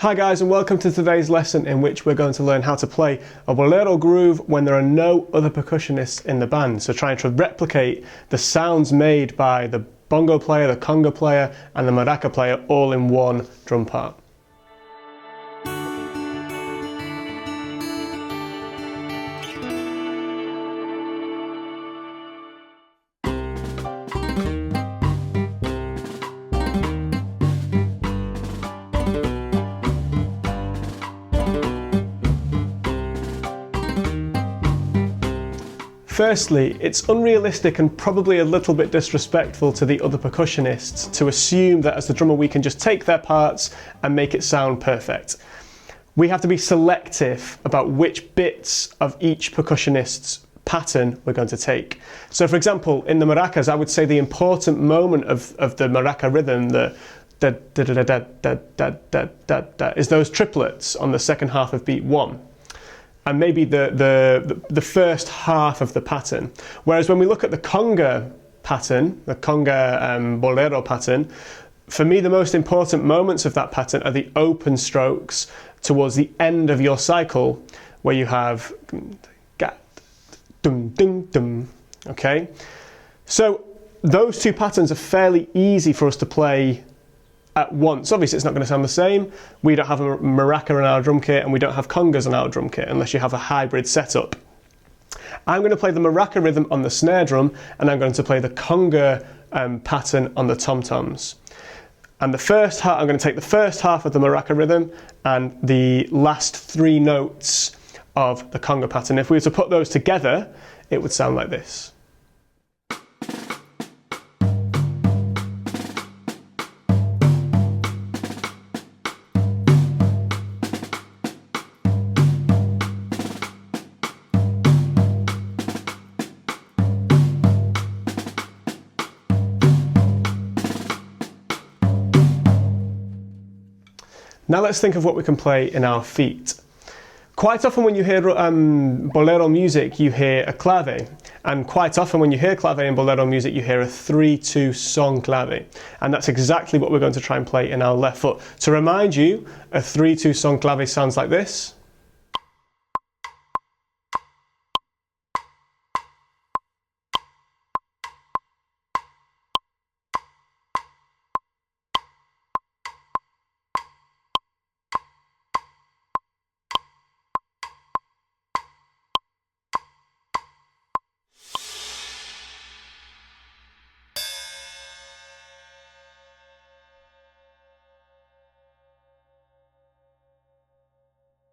Hi guys, and welcome to today's lesson in which we're going to learn how to play a Bolero groove when there are no other percussionists in the band. So trying to replicate the sounds made by the bongo player, the conga player and the maraca player all in one drum part. Firstly, it's unrealistic and probably a little bit disrespectful to the other percussionists to assume that as the drummer we can just take their parts and make it sound perfect. We have to be selective about which bits of each percussionist's pattern we're going to take. So for example, in the maracas, I would say the important moment of the maraca rhythm, the da da da da da da da da da, is those triplets on the second half of beat 1. And maybe the first half of the pattern. Whereas when we look at the conga pattern, the conga bolero pattern, for me the most important moments of that pattern are the open strokes towards the end of your cycle, where you have dum dum dum. Okay, so those two patterns are fairly easy for us to play at once. Obviously it's not going to sound the same. We don't have a maraca in our drum kit and we don't have congas in our drum kit unless you have a hybrid setup. I'm going to play the maraca rhythm on the snare drum and I'm going to play the conga pattern on the tom-toms. And the first half, I'm going to take the first half of the maraca rhythm and the last 3 notes of the conga pattern. If we were to put those together, it would sound like this. Now let's think of what we can play in our feet. Quite often when you hear Bolero music, you hear a clave. And quite often when you hear clave in Bolero music, you hear a 3-2 son clave. And that's exactly what we're going to try and play in our left foot. To remind you, a 3-2 son clave sounds like this.